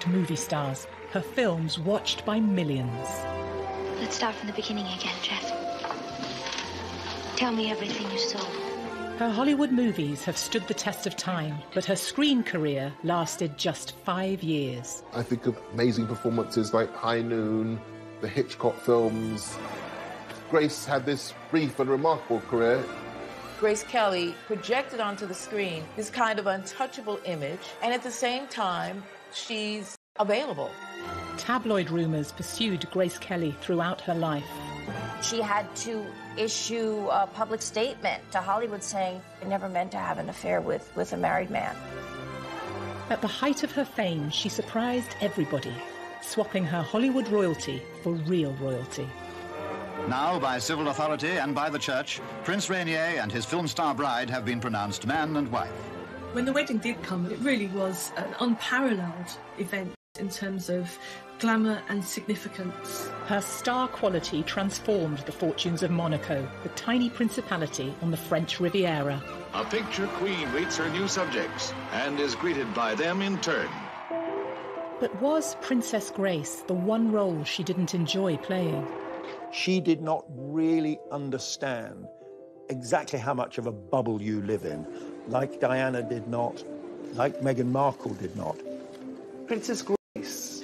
movie stars, her films watched by millions. Let's start from the beginning again, Jeff. Tell me everything you saw. Her Hollywood movies have stood the test of time, but her screen career lasted just 5 years. I think of amazing performances like High Noon, the Hitchcock films. Grace had this brief and remarkable career. Grace Kelly projected onto the screen this kind of untouchable image, and at the same time, she's available. Tabloid rumors pursued Grace Kelly throughout her life. She had to issue a public statement to Hollywood saying, I never meant to have an affair with a married man. At the height of her fame, she surprised everybody, swapping her Hollywood royalty for real royalty. Now, by civil authority and by the church, Prince Rainier and his film star bride have been pronounced man and wife. When the wedding did come, it really was an unparalleled event in terms of glamour and significance. Her star quality transformed the fortunes of Monaco, the tiny principality on the French Riviera. A picture queen meets her new subjects and is greeted by them in turn. But was Princess Grace the one role she didn't enjoy playing? She did not really understand exactly how much of a bubble you live in, like Diana did not, like Meghan Markle did not. Princess Grace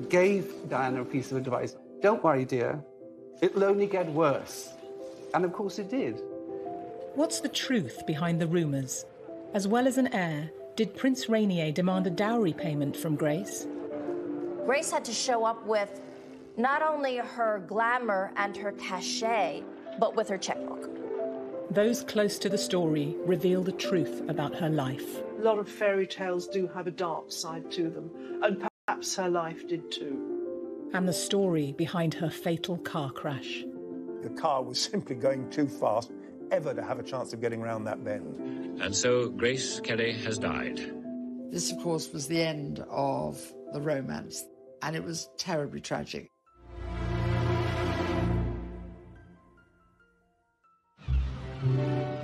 gave Diana a piece of advice. Don't worry, dear. It'll only get worse. And of course it did. What's the truth behind the rumours? As well as an heir, did Prince Rainier demand a dowry payment from Grace? Grace had to show up with not only her glamour and her cachet, but with her checkbook. Those close to the story reveal the truth about her life. A lot of fairy tales do have a dark side to them, and perhaps her life did too. And the story behind her fatal car crash. The car was simply going too fast ever to have a chance of getting around that bend. And so Grace Kelly has died. This, of course, was the end of the romance, and it was terribly tragic.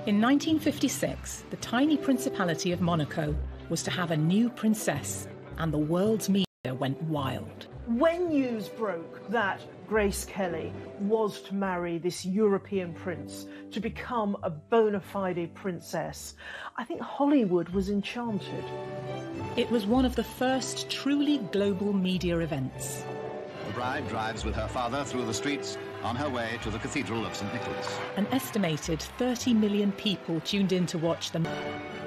In 1956, the tiny Principality of Monaco was to have a new princess, and the world's media went wild. When news broke that Grace Kelly was to marry this European prince to become a bona fide princess, I think Hollywood was enchanted. It was one of the first truly global media events. The bride drives with her father through the streets on her way to the Cathedral of St. Nicholas. An estimated 30 million people tuned in to watch them.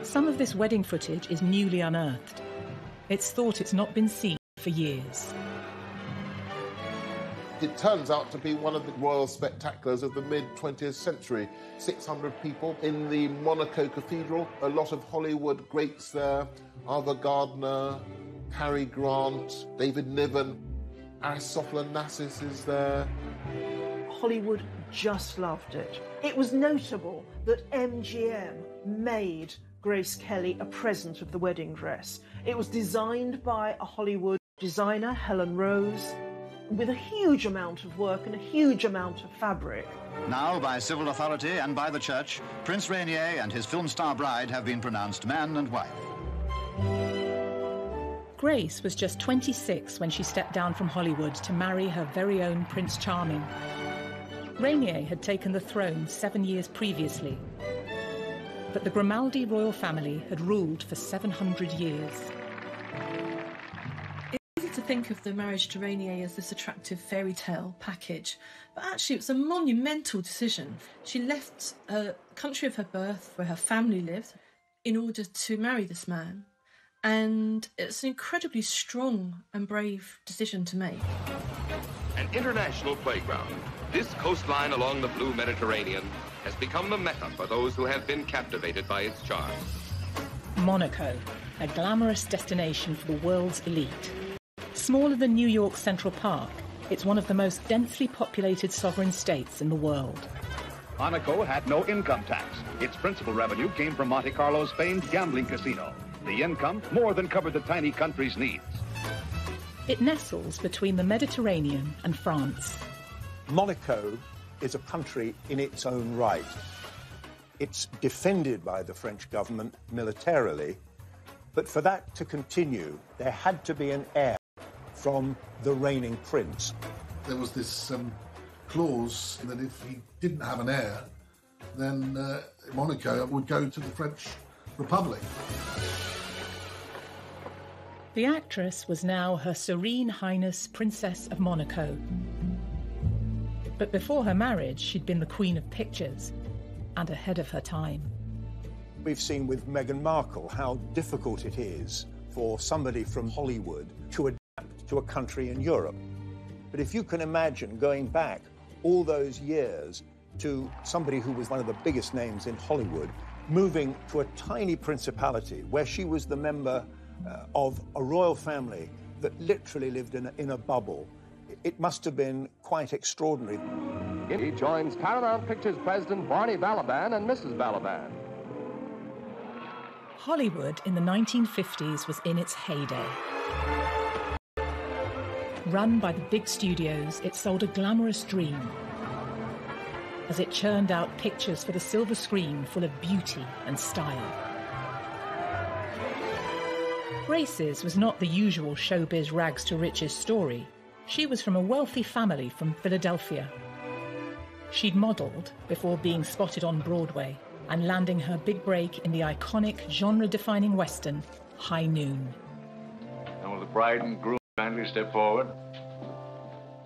Some of this wedding footage is newly unearthed. It's thought it's not been seen for years. It turns out to be one of the royal spectaculars of the mid-20th century. 600 people in the Monaco Cathedral, a lot of Hollywood greats there, Ava Gardner, Cary Grant, David Niven, Aristophanes Onassis is there. Hollywood just loved it. It was notable that MGM made Grace Kelly a present of the wedding dress. It was designed by a Hollywood designer, Helen Rose, with a huge amount of work and a huge amount of fabric. Now, by civil authority and by the church, Prince Rainier and his film star bride have been pronounced man and wife. Grace was just 26 when she stepped down from Hollywood to marry her very own Prince Charming. Rainier had taken the throne 7 years previously, but the Grimaldi royal family had ruled for 700 years. It's easy to think of the marriage to Rainier as this attractive fairy tale package, but actually it was a monumental decision. She left a country of her birth, where her family lived, in order to marry this man. And it's an incredibly strong and brave decision to make. An international playground, this coastline along the blue Mediterranean has become the mecca for those who have been captivated by its charm. Monaco, a glamorous destination for the world's elite. Smaller than New York's Central Park, it's one of the most densely populated sovereign states in the world. Monaco had no income tax. Its principal revenue came from Monte Carlo's famed gambling casino. The income more than covered the tiny country's needs. It nestles between the Mediterranean and France. Monaco is a country in its own right. It's defended by the French government militarily, but for that to continue, there had to be an heir. from the reigning prince. There was this clause that if he didn't have an heir, then Monaco would go to the French Republic. The actress was now Her Serene Highness Princess of Monaco. But before her marriage, she'd been the Queen of Pictures and ahead of her time. We've seen with Meghan Markle how difficult it is for somebody from Hollywood to adapt to a country in Europe. But if you can imagine going back all those years to somebody who was one of the biggest names in Hollywood, moving to a tiny principality where she was the member of a royal family that literally lived in a bubble, it must have been quite extraordinary. He joins Paramount Pictures president Barney Balaban and Mrs. Balaban. Hollywood in the 1950s was in its heyday. Run by the big studios, it sold a glamorous dream as it churned out pictures for the silver screen full of beauty and style. Grace's was not the usual showbiz rags to riches story. She was from a wealthy family from Philadelphia. She'd modelled before being spotted on Broadway and landing her big break in the iconic genre-defining western, High Noon. And will the bride and groom kindly step forward?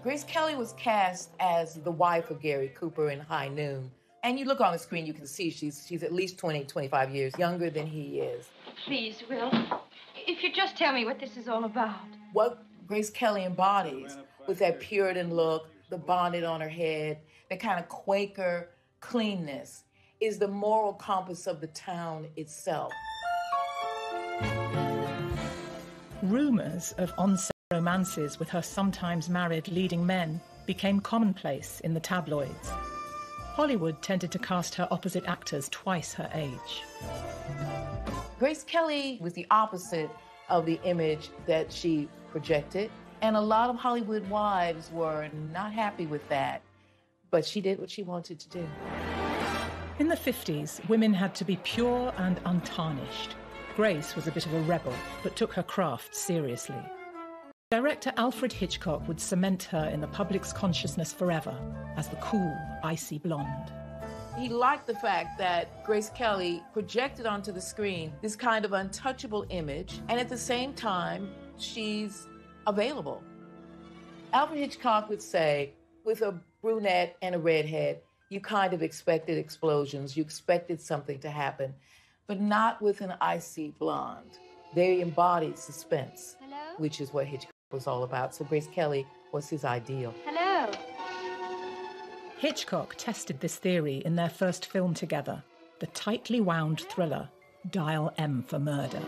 Grace Kelly was cast as the wife of Gary Cooper in High Noon. And you look on the screen, you can see she's at least 20, 25 years younger than he is. Please, Will, if you just tell me what this is all about. What Grace Kelly embodies with that Puritan look, the bonnet on her head, that kind of Quaker cleanness, is the moral compass of the town itself. Rumours of on-set romances with her sometimes married leading men became commonplace in the tabloids. Hollywood tended to cast her opposite actors twice her age. Grace Kelly was the opposite of the image that she projected, and a lot of Hollywood wives were not happy with that, but she did what she wanted to do. In the 50s, women had to be pure and untarnished. Grace was a bit of a rebel, but took her craft seriously. Director Alfred Hitchcock would cement her in the public's consciousness forever as the cool, icy blonde. He liked the fact that Grace Kelly projected onto the screen this kind of untouchable image, and at the same time, she's available. Alfred Hitchcock would say, with a brunette and a redhead, you kind of expected explosions, you expected something to happen, but not with an icy blonde. They embodied suspense, which is what Hitchcock was all about. So Grace Kelly was his ideal. Hello. Hitchcock tested this theory in their first film together, the tightly wound thriller, Dial M for Murder.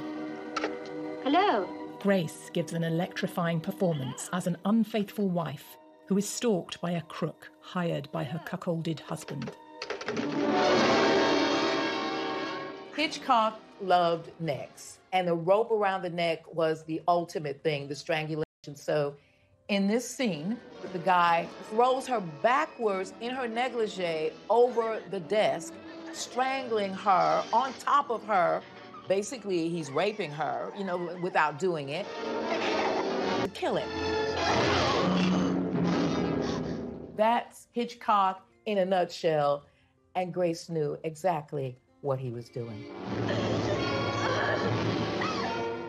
Hello. Grace gives an electrifying performance as an unfaithful wife who is stalked by a crook hired by her cuckolded husband. Hitchcock loved necks, and the rope around the neck was the ultimate thing, the strangulation. So in this scene, the guy throws her backwards in her negligee over the desk, strangling her on top of her. Basically, he's raping her, without doing it, to kill him. That's Hitchcock in a nutshell, and Grace knew exactly what he was doing.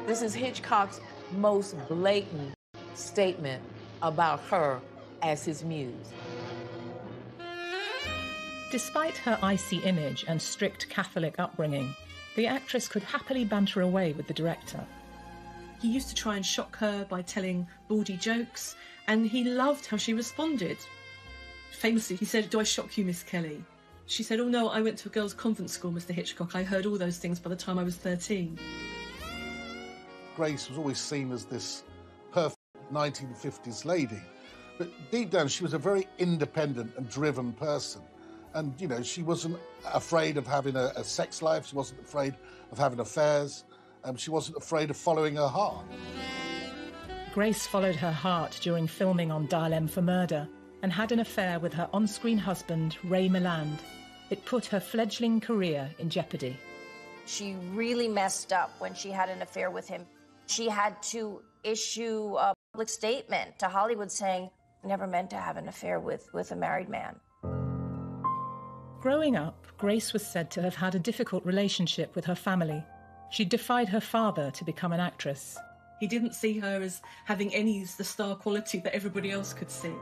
This is Hitchcock's most blatant statement about her as his muse. Despite her icy image and strict Catholic upbringing, the actress could happily banter away with the director. He used to try and shock her by telling bawdy jokes, and he loved how she responded. Famously, he said, "Do I shock you, Miss Kelly?" She said, "Oh no, I went to a girls' convent school, Mr. Hitchcock. I heard all those things by the time I was 13. Grace was always seen as this perfect 1950s lady, but deep down she was a very independent and driven person. And, she wasn't afraid of having a sex life, she wasn't afraid of having affairs, she wasn't afraid of following her heart. Grace followed her heart during filming on Dial M for Murder and had an affair with her on-screen husband, Ray Milland. It put her fledgling career in jeopardy. She really messed up when she had an affair with him. She had to issue public statement to Hollywood saying, I never meant to have an affair with a married man. Growing up, Grace was said to have had a difficult relationship with her family. She defied her father to become an actress. He didn't see her as having any of the star quality that everybody else could see.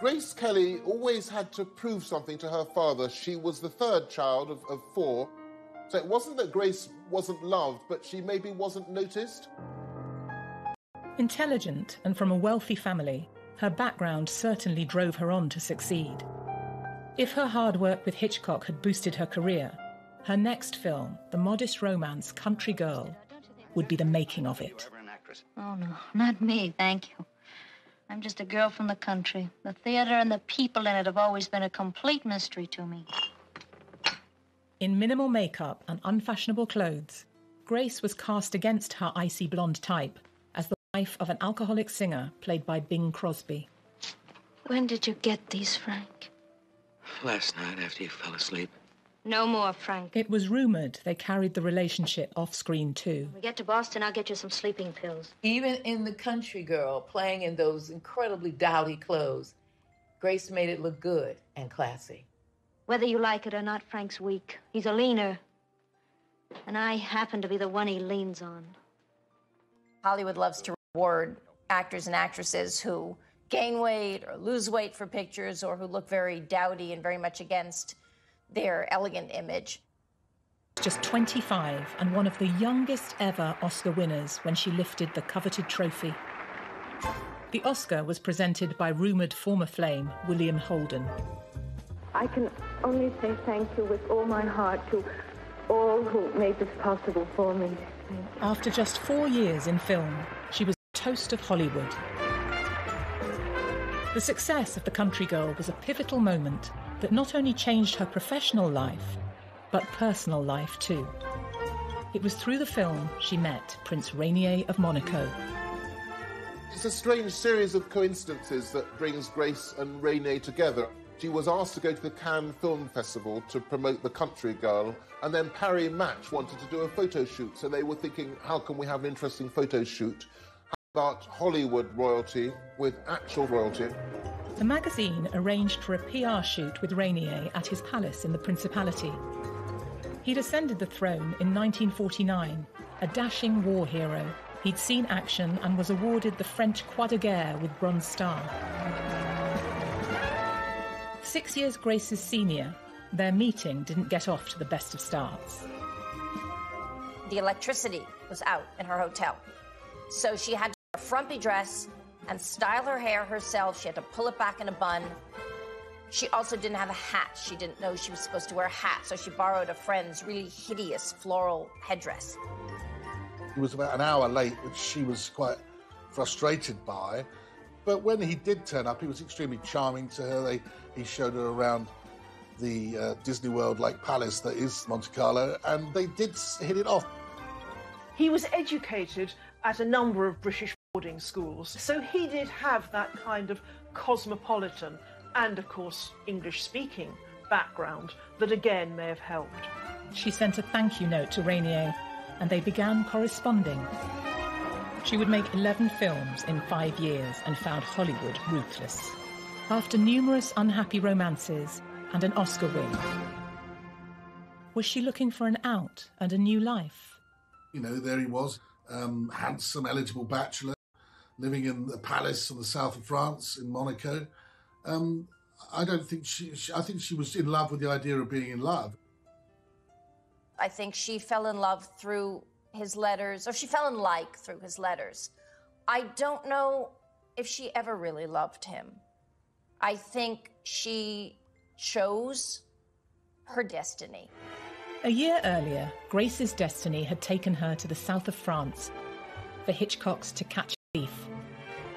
Grace Kelly always had to prove something to her father. She was the third child of four. So it wasn't that Grace wasn't loved, but she maybe wasn't noticed. Intelligent and from a wealthy family, her background certainly drove her on to succeed. If her hard work with Hitchcock had boosted her career, her next film, the modest romance Country Girl, would be the making of it. Oh, no, not me, thank you. I'm just a girl from the country. The theater and the people in it have always been a complete mystery to me. In minimal makeup and unfashionable clothes, Grace was cast against her icy blonde type as the wife of an alcoholic singer played by Bing Crosby. When did you get these, Frank? Last night after you fell asleep. No more, Frank. It was rumoured they carried the relationship off-screen too. When we get to Boston, I'll get you some sleeping pills. Even in The Country Girl, playing in those incredibly dowdy clothes, Grace made it look good and classy. Whether you like it or not, Frank's weak. He's a leaner. And I happen to be the one he leans on. Hollywood loves to reward actors and actresses who gain weight or lose weight for pictures or who look very dowdy and very much against their elegant image. Just 25 and one of the youngest ever Oscar winners when she lifted the coveted trophy. The Oscar was presented by rumoured former flame William Holden. I can only say thank you with all my heart to all who made this possible for me. After just 4 years in film, she was the toast of Hollywood. The success of The Country Girl was a pivotal moment that not only changed her professional life, but personal life too. It was through the film she met Prince Rainier of Monaco. It's a strange series of coincidences that brings Grace and Rainier together. She was asked to go to the Cannes Film Festival to promote The Country Girl, and then Parry Match wanted to do a photo shoot, so they were thinking, how can we have an interesting photo shoot? How about Hollywood royalty with actual royalty? The magazine arranged for a PR shoot with Rainier at his palace in the Principality. He'd ascended the throne in 1949, a dashing war hero. He'd seen action and was awarded the French Croix de Guerre with Bronze Star. 6 years Grace's senior, their meeting didn't get off to the best of starts. The electricity was out in her hotel, so she had to wear a frumpy dress and style her hair herself. She had to pull it back in a bun. She also didn't have a hat. She didn't know she was supposed to wear a hat, so she borrowed a friend's really hideous floral headdress. He was about an hour late, which she was quite frustrated by. But when he did turn up, he was extremely charming to her. He showed her around the Disney World-like palace that is Monte Carlo, and they did hit it off. He was educated at a number of British boarding schools, so he did have that kind of cosmopolitan and, of course, English-speaking background that again may have helped. She sent a thank you note to Rainier, and they began corresponding. She would make 11 films in 5 years and found Hollywood ruthless. After numerous unhappy romances and an Oscar win, was she looking for an out and a new life? You know, there he was, handsome, eligible bachelor, living in the palace in the south of France, in Monaco. I think she was in love with the idea of being in love. I think she fell in love through his letters, or she fell in like through his letters. I don't know if she ever really loved him. I think she chose her destiny. A year earlier, Grace's destiny had taken her to the south of France for Hitchcock's To Catch a Thief.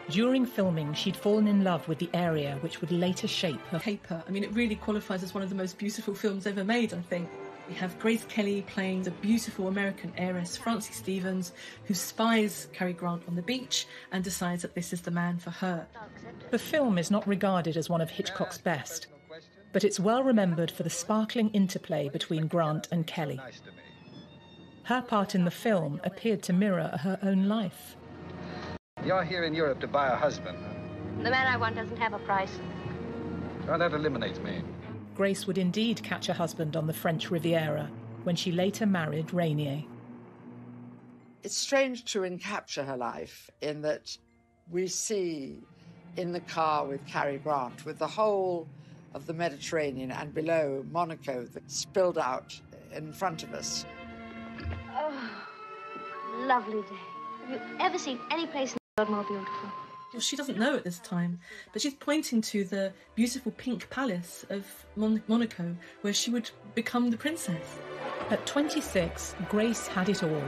During filming, she'd fallen in love with the area which would later shape her paper. I mean, it really qualifies as one of the most beautiful films ever made, I think. We have Grace Kelly playing the beautiful American heiress, Francie Stevens, who spies Cary Grant on the beach and decides that this is the man for her. The film is not regarded as one of Hitchcock's best, but it's well remembered for the sparkling interplay between Grant and Kelly. Her part in the film appeared to mirror her own life. You're here in Europe to buy a husband. The man I want doesn't have a price. Well, that eliminates me. Grace would indeed catch a husband on the French Riviera when she later married Rainier. It's strange to encapture her life in that we see in the car with Cary Grant, with the whole of the Mediterranean and below Monaco that spilled out in front of us. Oh, lovely day. Have you ever seen any place in the world more beautiful? Well, she doesn't know at this time, but she's pointing to the beautiful pink palace of Monaco, where she would become the princess. At 26, Grace had it all.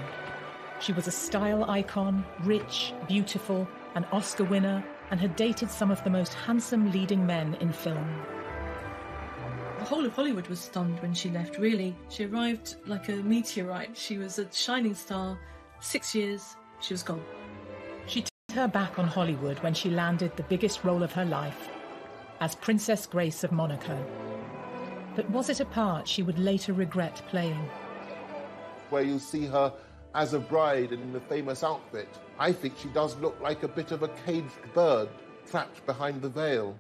She was a style icon, rich, beautiful, an Oscar winner, and had dated some of the most handsome leading men in film. The whole of Hollywood was stunned when she left, really. She arrived like a meteorite. She was a shining star. 6 years, she was gone. She turned her back on Hollywood when she landed the biggest role of her life, as Princess Grace of Monaco. But was it a part she would later regret playing? Where you see her as a bride in the famous outfit, I think she does look like a bit of a caged bird trapped behind the veil.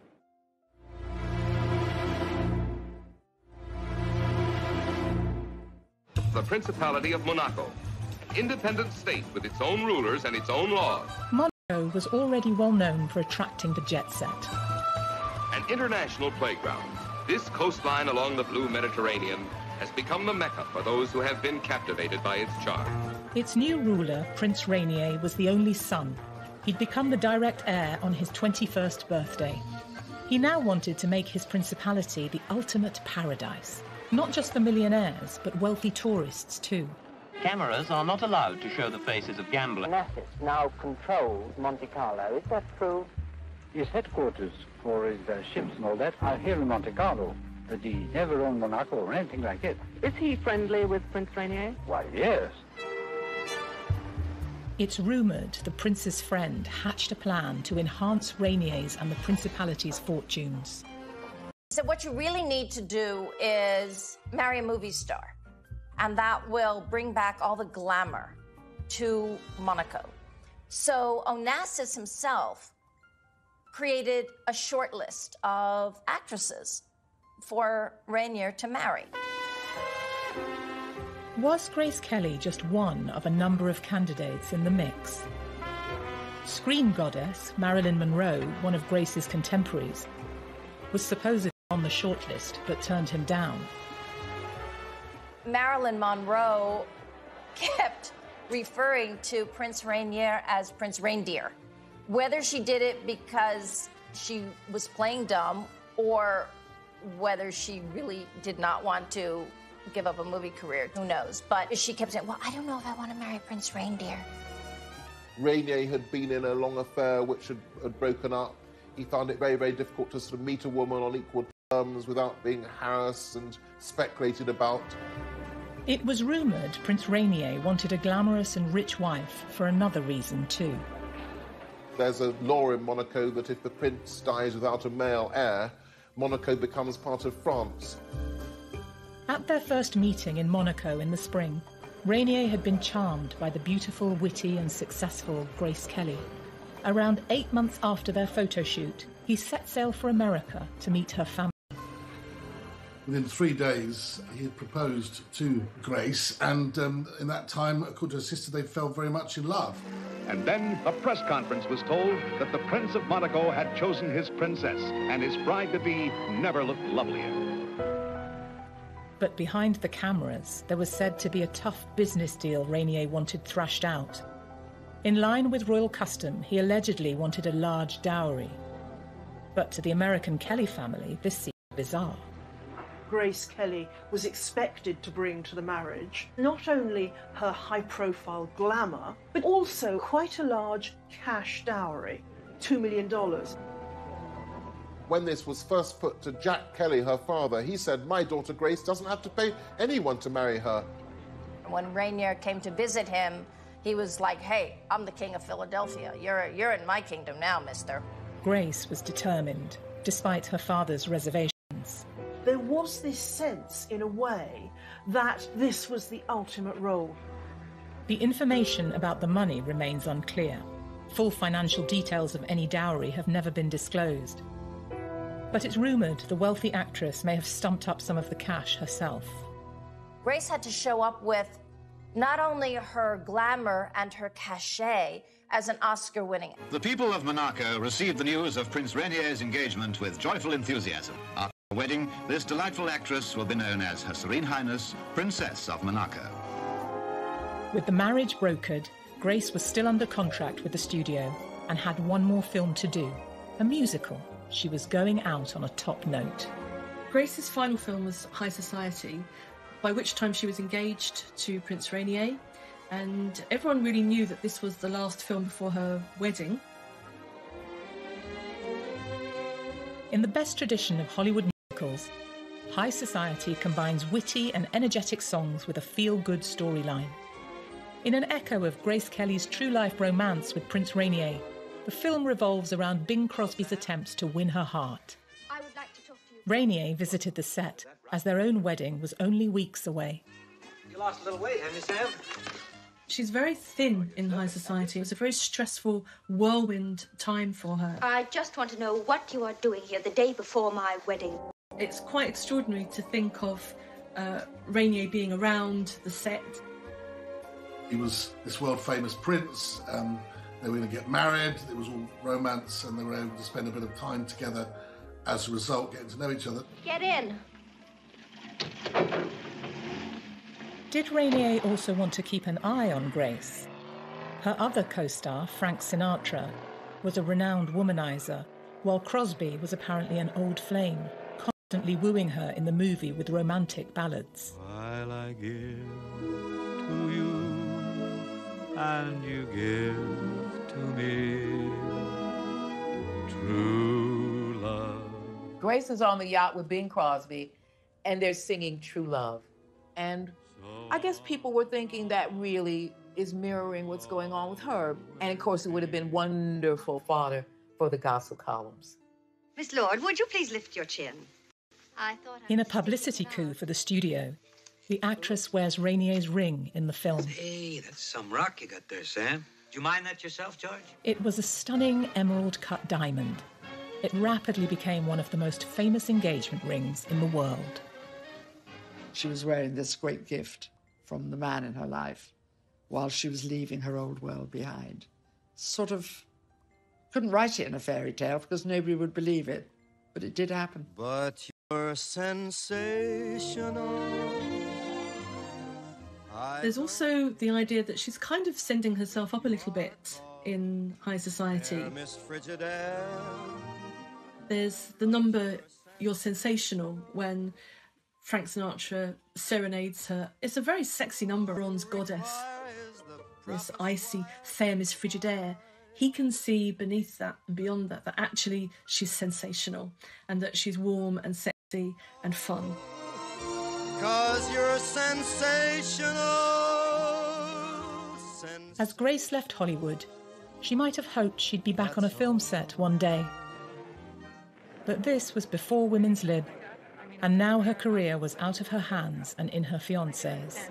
The Principality of Monaco, an independent state with its own rulers and its own laws. Monaco was already well known for attracting the jet set. An international playground, this coastline along the blue Mediterranean has become the Mecca for those who have been captivated by its charm. Its new ruler, Prince Rainier, was the only son. He'd become the direct heir on his 21st birthday. He now wanted to make his principality the ultimate paradise. Not just for millionaires, but wealthy tourists too. Cameras are not allowed to show the faces of gamblers. Onassis now controls Monte Carlo. Is that true? His headquarters for his ships and all that are here in Monte Carlo. But he never owned Monaco or anything like it. Is he friendly with Prince Rainier? Why, yes. It's rumoured the prince's friend hatched a plan to enhance Rainier's and the principality's fortunes. So what you really need to do is marry a movie star, and that will bring back all the glamour to Monaco. So Onassis himself created a short list of actresses for Rainier to marry. Was Grace Kelly just one of a number of candidates in the mix? Screen goddess Marilyn Monroe, one of Grace's contemporaries, was supposedly on the shortlist but turned him down. Marilyn Monroe kept referring to Prince Rainier as Prince Reindeer. Whether she did it because she was playing dumb or whether she really did not want to give up a movie career, who knows? But she kept saying, well, I don't know if I want to marry Prince Reindeer. Rainier had been in a long affair which had broken up. He found it very, very difficult to sort of meet a woman on equal terms without being harassed and speculated about. It was rumoured Prince Rainier wanted a glamorous and rich wife for another reason too. There's a law in Monaco that if the prince dies without a male heir, Monaco becomes part of France. At their first meeting in Monaco in the spring, Rainier had been charmed by the beautiful, witty and successful Grace Kelly. Around 8 months after their photo shoot, he set sail for America to meet her family. Within 3 days, he had proposed to Grace, and in that time, according to her sister, they fell very much in love. And then a press conference was told that the Prince of Monaco had chosen his princess, and his bride-to-be never looked lovelier. But behind the cameras, there was said to be a tough business deal Rainier wanted thrashed out. In line with royal custom, he allegedly wanted a large dowry. But to the American Kelly family, this seemed bizarre. Grace Kelly was expected to bring to the marriage not only her high-profile glamour, but also quite a large cash dowry, $2 million. When this was first put to Jack Kelly, her father, he said, my daughter Grace doesn't have to pay anyone to marry her. When Rainier came to visit him, he was like, hey, I'm the king of Philadelphia. You're in my kingdom now, mister. Grace was determined, despite her father's reservations. There was this sense, in a way, that this was the ultimate role. The information about the money remains unclear. Full financial details of any dowry have never been disclosed. But it's rumoured the wealthy actress may have stumped up some of the cash herself. Grace had to show up with not only her glamour and her cachet as an Oscar-winning. The people of Monaco received the news of Prince Rainier's engagement with joyful enthusiasm. After the wedding, this delightful actress will be known as Her Serene Highness, Princess of Monaco. With the marriage brokered, Grace was still under contract with the studio and had one more film to do, a musical. She was going out on a top note. Grace's final film was High Society, by which time she was engaged to Prince Rainier, and everyone really knew that this was the last film before her wedding. In the best tradition of Hollywood musicals, High Society combines witty and energetic songs with a feel-good storyline. In an echo of Grace Kelly's true-life romance with Prince Rainier, the film revolves around Bing Crosby's attempts to win her heart. I would like to talk to you. Rainier visited the set, as their own wedding was only weeks away. You lost a little weight, haven't you, Sam? She's very thin in High Society. It was a very stressful whirlwind time for her. I just want to know what you are doing here the day before my wedding. It's quite extraordinary to think of Rainier being around the set. He was this world-famous prince. They were going to get married. It was all romance, and they were able to spend a bit of time together. As a result, getting to know each other. Get in. Did Rainier also want to keep an eye on Grace? Her other co-star, Frank Sinatra, was a renowned womanizer, while Crosby was apparently an old flame, constantly wooing her in the movie with romantic ballads. While I give to you, and you give to me true love. Grace is on the yacht with Bing Crosby, and they're singing True Love. And I guess people were thinking that really is mirroring what's going on with her. And of course, it would have been wonderful fodder for the gossip columns. Miss Lord, would you please lift your chin? In a publicity coup for the studio, the actress wears Rainier's ring in the film. Hey, that's some rock you got there, Sam. Do you mind that yourself, George? It was a stunning emerald-cut diamond. It rapidly became one of the most famous engagement rings in the world. She was wearing this great gift from the man in her life while she was leaving her old world behind. Sort of couldn't write it in a fairy tale because nobody would believe it, but it did happen. But you're sensational. There's also the idea that she's kind of sending herself up a little bit in High Society. There's the number You're Sensational when Frank Sinatra serenades her. It's a very sexy number. Ron's goddess, this icy, fair Miss Frigidaire. He can see beneath that and beyond that that actually she's sensational and that she's warm and sexy and fun. 'Cause you're sensational. As Grace left Hollywood, she might have hoped she'd be back on a film set one day. But this was before women's lib, and now her career was out of her hands and in her fiancé's.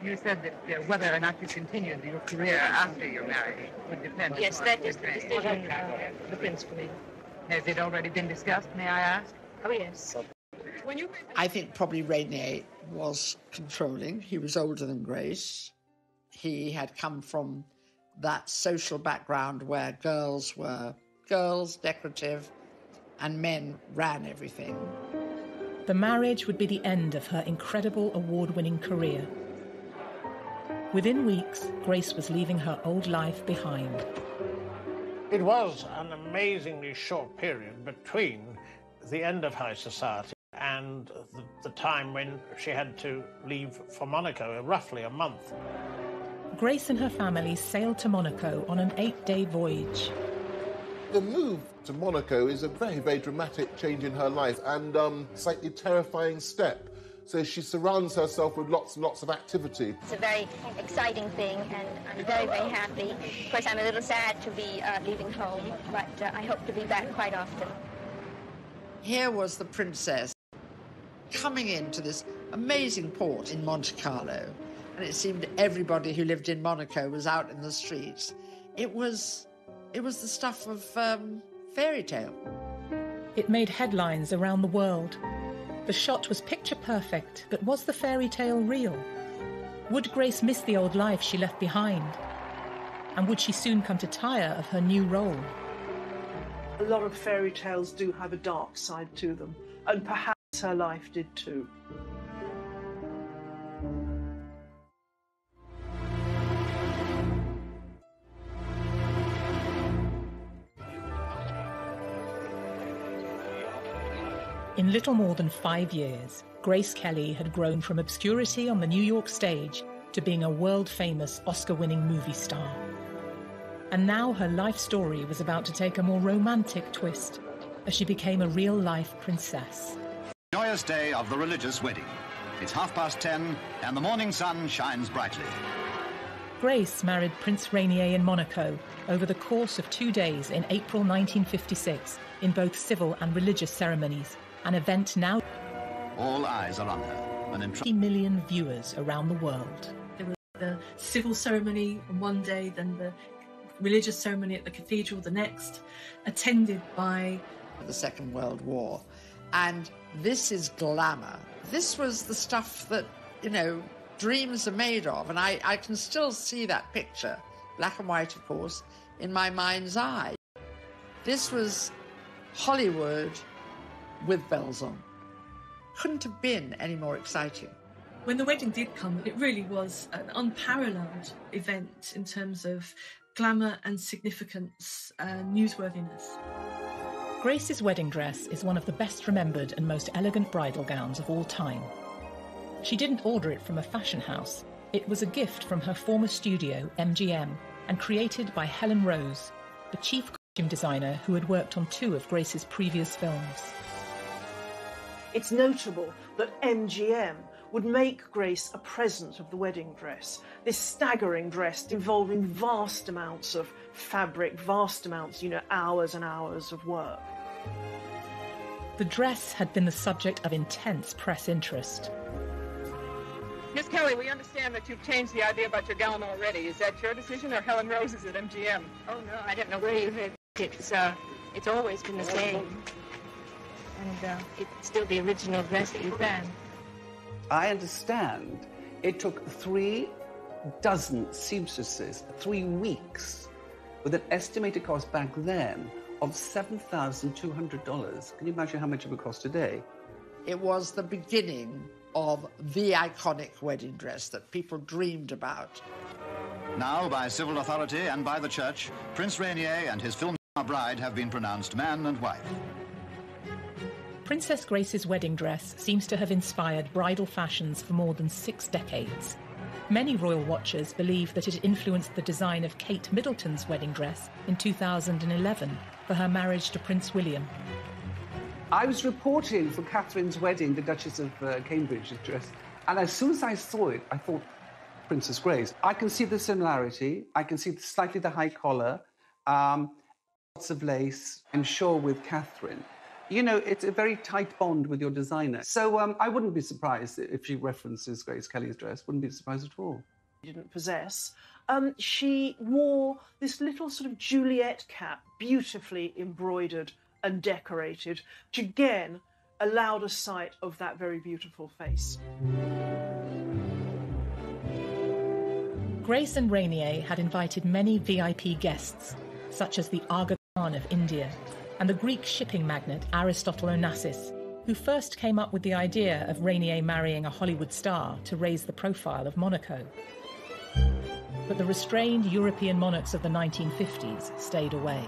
You said that whether or not you continued your career after your marriage would depend. Yes, that is the decision the Prince made. Has it already been discussed, may I ask? Oh, yes. I think probably Rainier was controlling. He was older than Grace. He had come from that social background where girls were girls, decorative, and men ran everything. The marriage would be the end of her incredible award-winning career. Within weeks, Grace was leaving her old life behind. It was an amazingly short period between the end of High Society and the time when she had to leave for Monaco, roughly a month. Grace and her family sailed to Monaco on an 8-day voyage. The move to Monaco is a very, very dramatic change in her life and slightly terrifying step. So she surrounds herself with lots and lots of activity. It's a very exciting thing, and I'm very, very happy. Of course, I'm a little sad to be leaving home, but I hope to be back quite often. Here was the princess coming into this amazing port in Monte Carlo, and it seemed everybody who lived in Monaco was out in the streets. It was It was the stuff of fairy tale. It made headlines around the world. The shot was picture perfect, but was the fairy tale real? Would Grace miss the old life she left behind? And would she soon come to tire of her new role? A lot of fairy tales do have a dark side to them, and perhaps her life did too. In little more than 5 years, Grace Kelly had grown from obscurity on the New York stage to being a world-famous Oscar-winning movie star. And now her life story was about to take a more romantic twist as she became a real-life princess. Joyous day of the religious wedding. It's 10:30 and the morning sun shines brightly. Grace married Prince Rainier in Monaco over the course of 2 days in April 1956 in both civil and religious ceremonies, an event now All eyes are on her. 20 million viewers around the world. There was the civil ceremony on one day, then the religious ceremony at the cathedral the next, attended by the Second World War. And this is glamour. This was the stuff that, dreams are made of. And I can still see that picture, black and white, of course, in my mind's eye. This was Hollywood with bells on. Couldn't have been any more exciting. When the wedding did come, it really was an unparalleled event in terms of glamour and significance and newsworthiness. Grace's wedding dress is one of the best remembered and most elegant bridal gowns of all time. She didn't order it from a fashion house. It was a gift from her former studio, MGM, and created by Helen Rose, the chief costume designer who had worked on 2 of Grace's previous films. It's notable that MGM would make Grace a present of the wedding dress, this staggering dress involving vast amounts of fabric, vast amounts, hours and hours of work. The dress had been the subject of intense press interest. Miss Kelly, we understand that you've changed the idea about your gown already. Is that your decision or Helen Rose's at MGM? Oh, no, I don't know where you heard it. It's always been the same. And it's still the original dress that you found. I understand it took 3 dozen seamstresses 3 weeks with an estimated cost back then of $7,200. Can you imagine how much it would cost today? It was the beginning of the iconic wedding dress that people dreamed about. Now, by civil authority and by the church, Prince Rainier and his film bride have been pronounced man and wife. Princess Grace's wedding dress seems to have inspired bridal fashions for more than 6 decades. Many royal watchers believe that it influenced the design of Kate Middleton's wedding dress in 2011 for her marriage to Prince William. I was reporting for Catherine's wedding, the Duchess of Cambridge's dress, and as soon as I saw it, I thought, Princess Grace. I can see the similarity. I can see slightly the high collar, lots of lace, and sure with Catherine. It's a very tight bond with your designer. So I wouldn't be surprised if she references Grace Kelly's dress. Wouldn't be surprised at all. She didn't possess. She wore this little sort of Juliet cap, beautifully embroidered and decorated, which again allowed a sight of that very beautiful face. Grace and Rainier had invited many VIP guests, such as the Aga Khan of India and the Greek shipping magnate Aristotle Onassis, who first came up with the idea of Rainier marrying a Hollywood star to raise the profile of Monaco. But the restrained European monarchs of the 1950s stayed away.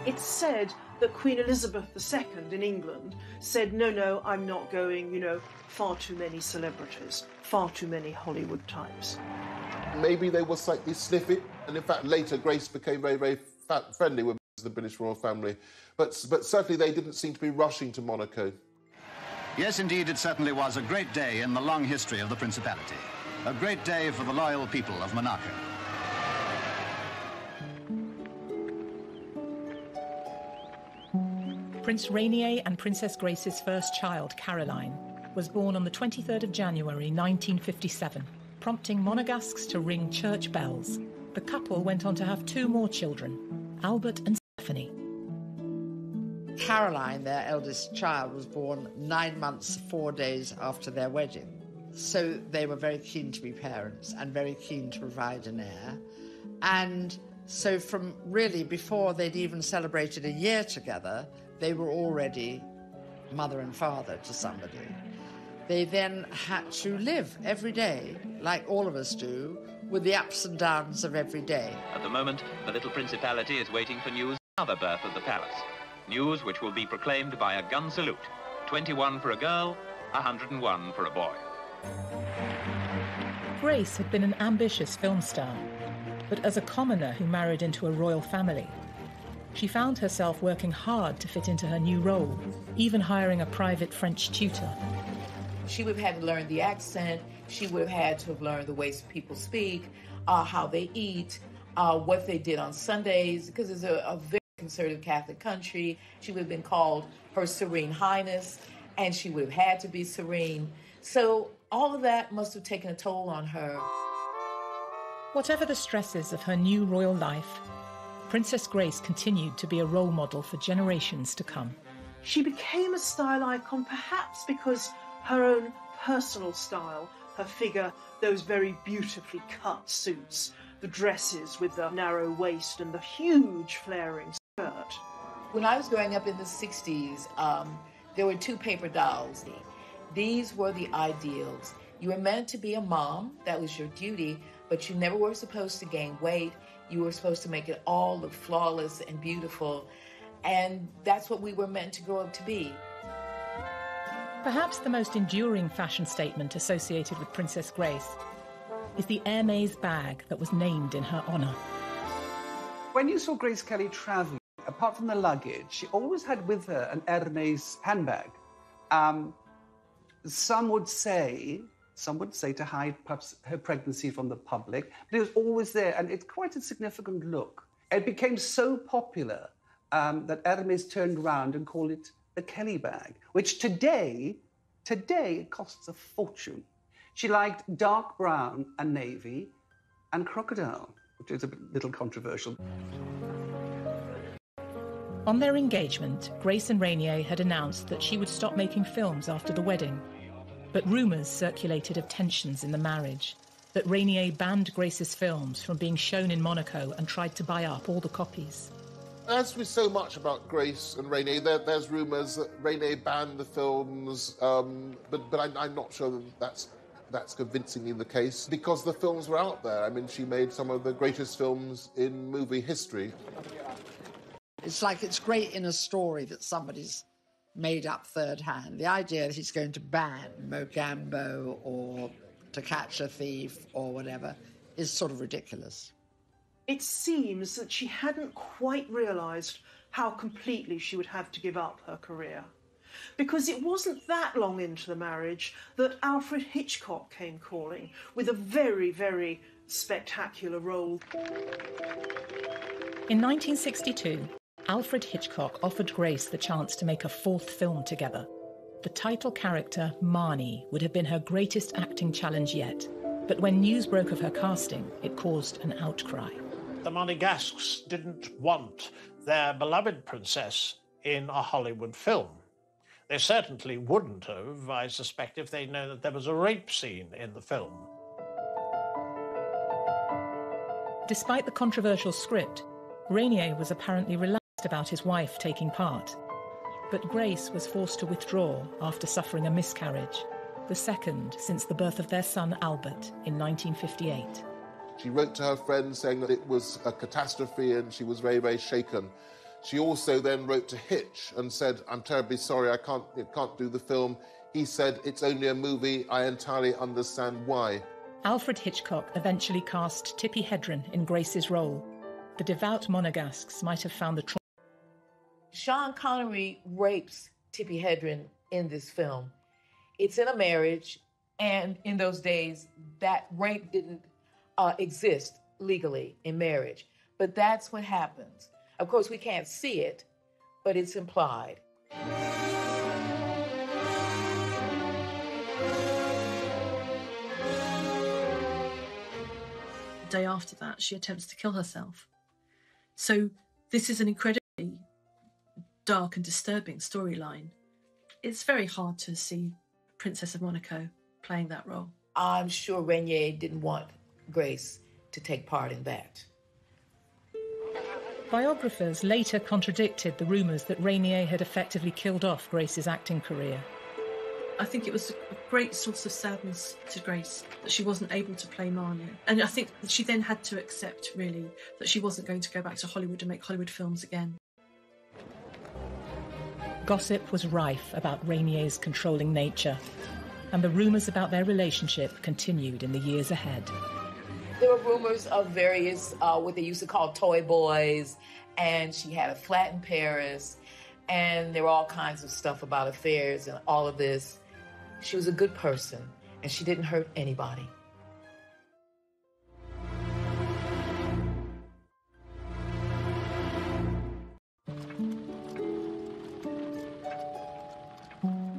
It's said that Queen Elizabeth II in England said, no, I'm not going, far too many celebrities, far too many Hollywood types. Maybe they were slightly sniffy, and in fact later Grace became very, very friendly with the British royal family, but certainly they didn't seem to be rushing to Monaco. Yes, indeed, it certainly was a great day in the long history of the Principality. A great day for the loyal people of Monaco. Prince Rainier and Princess Grace's first child, Caroline, was born on the 23rd of January 1957, prompting Monegasques to ring church bells. The couple went on to have 2 more children, Albert and Stephanie. Caroline, their eldest child, was born 9 months, 4 days after their wedding. So they were very keen to be parents and very keen to provide an heir. And so from really before they'd even celebrated a year together, they were already mother and father to somebody. They then had to live every day, like all of us do, with the ups and downs of every day. At the moment, the little principality is waiting for news of another birth of the palace. News which will be proclaimed by a gun salute. 21 for a girl, 101 for a boy. Grace had been an ambitious film star, but as a commoner who married into a royal family, she found herself working hard to fit into her new role, even hiring a private French tutor. She would have had to learn the accent. She would have had to have learned the ways people speak, how they eat, what they did on Sundays, because it's a very conservative Catholic country. She would have been called Her Serene Highness, and she would have had to be serene. So all of that must have taken a toll on her. Whatever the stresses of her new royal life, Princess Grace continued to be a role model for generations to come. She became a style icon perhaps because her own personal style, her figure, those very beautifully cut suits, the dresses with the narrow waist and the huge flaring skirt. When I was growing up in the 60s, there were 2 paper dolls. These were the ideals. You were meant to be a mom, that was your duty, but you never were supposed to gain weight. You were supposed to make it all look flawless and beautiful. And that's what we were meant to grow up to be. Perhaps the most enduring fashion statement associated with Princess Grace is the Hermes bag that was named in her honour. When you saw Grace Kelly travelling, apart from the luggage, she always had with her an Hermes handbag. Some would say to hide perhaps her pregnancy from the public, but it was always there, and it's quite a significant look. It became so popular that Hermes turned around and called it the Kelly bag, which today it costs a fortune. She liked dark brown and navy and crocodile, which is a little controversial. On their engagement, Grace and Rainier had announced that she would stop making films after the wedding. But rumours circulated of tensions in the marriage, that Rainier banned Grace's films from being shown in Monaco and tried to buy up all the copies. As with so much about Grace and Rainier, there's rumours that Rainier banned the films, but I'm not sure that that's convincingly the case, because the films were out there. I mean, she made some of the greatest films in movie history. It's like it's great in a story that somebody's made up third hand. The idea that he's going to ban Mogambo or To Catch a Thief or whatever is sort of ridiculous. It seems that she hadn't quite realised how completely she would have to give up her career. Because it wasn't that long into the marriage that Alfred Hitchcock came calling with a very, very spectacular role. In 1962, Alfred Hitchcock offered Grace the chance to make a 4th film together. The title character, Marnie, would have been her greatest acting challenge yet. But when news broke of her casting, it caused an outcry. The Monegasques didn't want their beloved princess in a Hollywood film. They certainly wouldn't have, I suspect, if they'd known that there was a rape scene in the film. Despite the controversial script, Rainier was apparently relaxed about his wife taking part. But Grace was forced to withdraw after suffering a miscarriage, the second since the birth of their son Albert in 1958. She wrote to her friend saying that it was a catastrophe and she was very, very shaken. She also then wrote to Hitch and said, "I'm terribly sorry, I can't do the film." He said, "It's only a movie, I entirely understand why." Alfred Hitchcock eventually cast Tippi Hedren in Grace's role. The devout Monegasques might have found the trauma. Sean Connery rapes Tippi Hedren in this film. It's in a marriage, and in those days, that rape didn't exist legally in marriage. But that's what happens. Of course, we can't see it, but it's implied. The day after that, she attempts to kill herself. So This is an incredibly dark and disturbing storyline. It's very hard to see Princess of Monaco playing that role. I'm sure Rainier didn't want Grace to take part in that. Biographers later contradicted the rumours that Rainier had effectively killed off Grace's acting career. I think it was a great source of sadness to Grace that she wasn't able to play Marnie. And I think that she then had to accept, really, that she wasn't going to go back to Hollywood and make Hollywood films again. Gossip was rife about Rainier's controlling nature, and the rumours about their relationship continued in the years ahead. There were rumors of various, what they used to call toy boys, and she had a flat in Paris, and there were all kinds of stuff about affairs and all of this. She was a good person, and she didn't hurt anybody.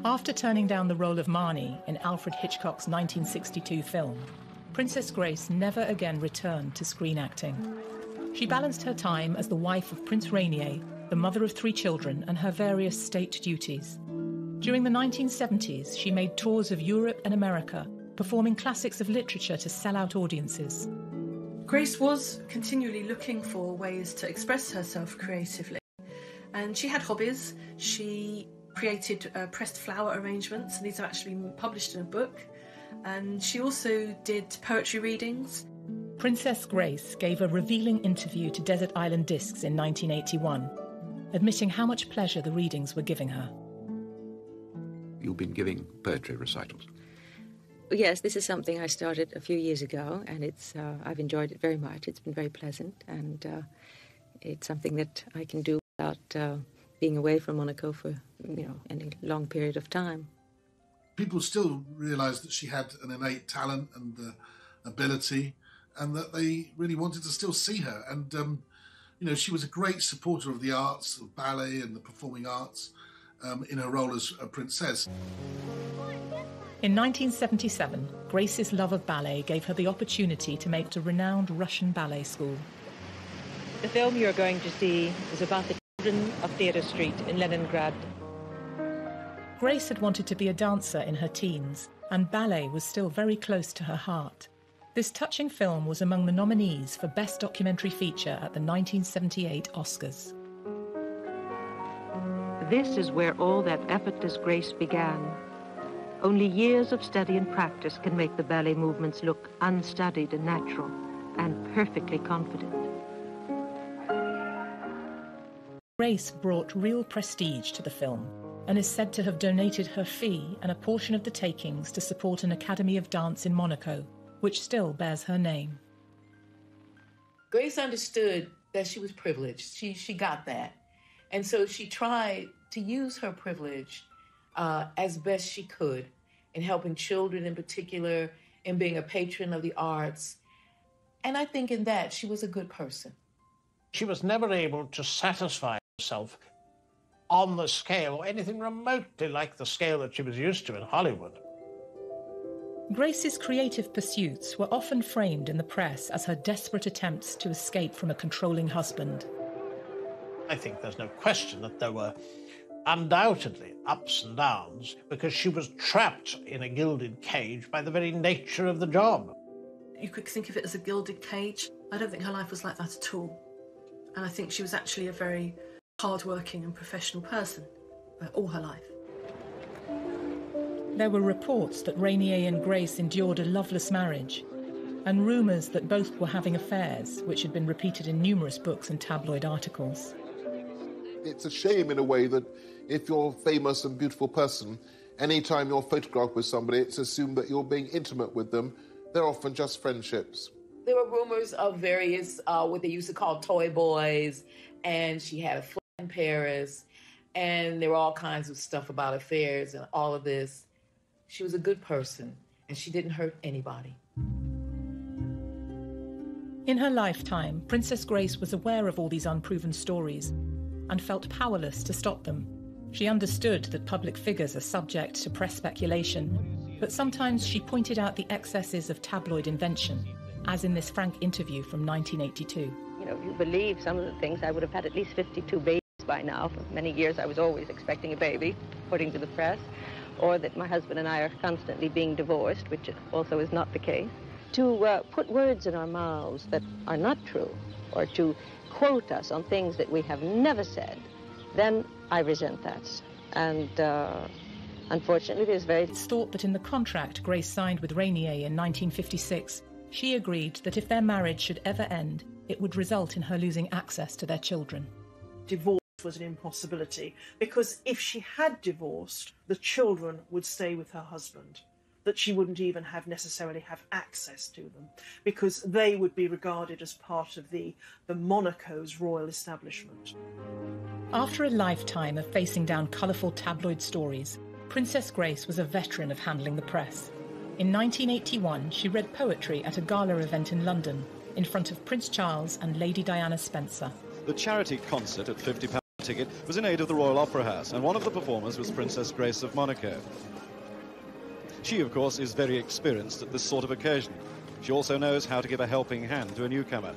After turning down the role of Marnie in Alfred Hitchcock's 1962 film, Princess Grace never again returned to screen acting. She balanced her time as the wife of Prince Rainier, the mother of 3 children, and her various state duties. During the 1970s, she made tours of Europe and America, performing classics of literature to sell-out audiences. Grace was continually looking for ways to express herself creatively, and she had hobbies. She created pressed flower arrangements, and these have actually been published in a book. And she also did poetry readings. Princess Grace gave a revealing interview to Desert Island Discs in 1981, admitting how much pleasure the readings were giving her. You've been giving poetry recitals. Yes, this is something I started a few years ago, and I've enjoyed it very much. It's been very pleasant, and it's something that I can do without being away from Monaco for any long period of time. People still realised that she had an innate talent and ability, and that they really wanted to still see her. And she was a great supporter of the arts, of ballet and the performing arts, in her role as a princess. In 1977, Grace's love of ballet gave her the opportunity to make a renowned Russian ballet school. The film you're going to see is about the children of Theatre Street in Leningrad. Grace had wanted to be a dancer in her teens, and ballet was still very close to her heart. This touching film was among the nominees for Best Documentary Feature at the 1978 Oscars. This is where all that effortless grace began. Only years of study and practice can make the ballet movements look unstudied and natural, and perfectly confident. Grace brought real prestige to the film, and is said to have donated her fee and a portion of the takings to support an Academy of Dance in Monaco, which still bears her name. Grace understood that she was privileged. She got that. And so she tried to use her privilege as best she could in helping children in particular, in being a patron of the arts. And I think in that she was a good person. She was never able to satisfy herself on the scale, or anything remotely like the scale that she was used to in Hollywood. Grace's creative pursuits were often framed in the press as her desperate attempts to escape from a controlling husband. I think there's no question that there were undoubtedly ups and downs, because she was trapped in a gilded cage by the very nature of the job. You could think of it as a gilded cage. I don't think her life was like that at all. And I think she was actually a very hard-working and professional person all her life. There were reports that Rainier and Grace endured a loveless marriage, and rumours that both were having affairs, which had been repeated in numerous books and tabloid articles. It's a shame, in a way, that if you're a famous and beautiful person, any time you're photographed with somebody, it's assumed that you're being intimate with them. They're often just friendships. There were rumors of various, what they used to call toy boys, and she had a flat in Paris, and there were all kinds of stuff about affairs and all of this. She was a good person, and she didn't hurt anybody. In her lifetime, Princess Grace was aware of all these unproven stories and felt powerless to stop them. She understood that public figures are subject to press speculation, but sometimes she pointed out the excesses of tabloid invention, as in this frank interview from 1982. if you believe some of the things, I would have had at least 52 babies by now. For many years, I was always expecting a baby, according to the press, or that my husband and I are constantly being divorced, which also is not the case. To put words in our mouths that are not true, or to quote us on things that we have never said, then I resent that. And unfortunately, there's very... It's thought that in the contract Grace signed with Rainier in 1956, she agreed that if their marriage should ever end, it would result in her losing access to their children. Divorce was an impossibility, because if she had divorced, the children would stay with her husband, that she wouldn't even necessarily have access to them, because they would be regarded as part of the Monaco's royal establishment. After a lifetime of facing down colourful tabloid stories, Princess Grace was a veteran of handling the press. In 1981, she read poetry at a gala event in London, in front of Prince Charles and Lady Diana Spencer. The charity concert at £50 a ticket was in aid of the Royal Opera House, and one of the performers was Princess Grace of Monaco. She, of course, is very experienced at this sort of occasion. She also knows how to give a helping hand to a newcomer.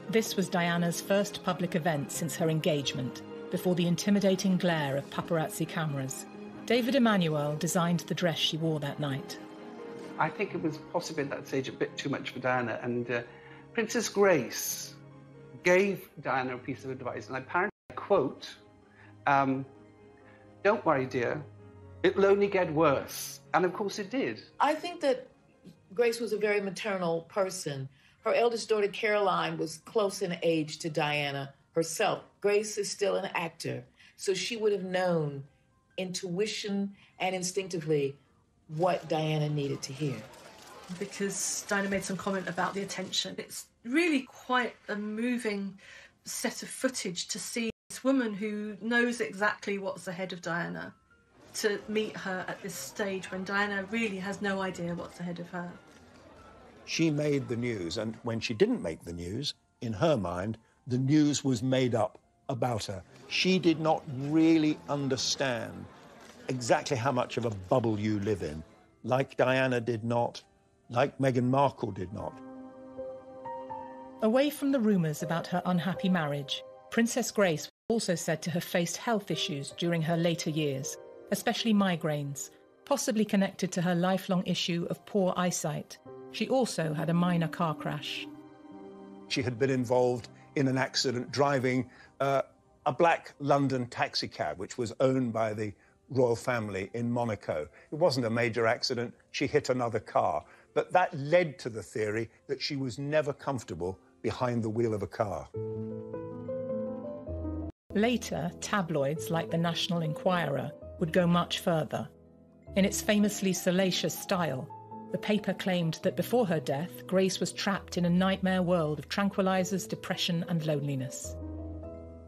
This was Diana's first public event since her engagement, before the intimidating glare of paparazzi cameras. David Emanuel designed the dress she wore that night. I think it was possibly at that stage a bit too much for Diana, and Princess Grace gave Diana a piece of advice, and apparently, I quote, "Don't worry, dear, it'll only get worse." And of course it did. I think that Grace was a very maternal person. Her eldest daughter, Caroline, was close in age to Diana herself. Grace is still an actor, so she would have known intuition and instinctively what Diana needed to hear. Because Diana made some comment about the attention. It's really quite a moving set of footage to see this woman who knows exactly what's ahead of Diana, to meet her at this stage when Diana really has no idea what's ahead of her. She made the news, and when she didn't make the news, in her mind, the news was made up about her. She did not really understand exactly how much of a bubble you live in, like Diana did not, like Meghan Markle did not. Away from the rumours about her unhappy marriage, Princess Grace was also said to have faced health issues during her later years, especially migraines, possibly connected to her lifelong issue of poor eyesight. She also had a minor car crash. She had been involved in an accident driving a black London taxicab, which was owned by the royal family in Monaco. It wasn't a major accident. She hit another car. But that led to the theory that she was never comfortable behind the wheel of a car. Later, tabloids like the National Enquirer would go much further. In its famously salacious style, the paper claimed that before her death, Grace was trapped in a nightmare world of tranquilizers, depression and loneliness.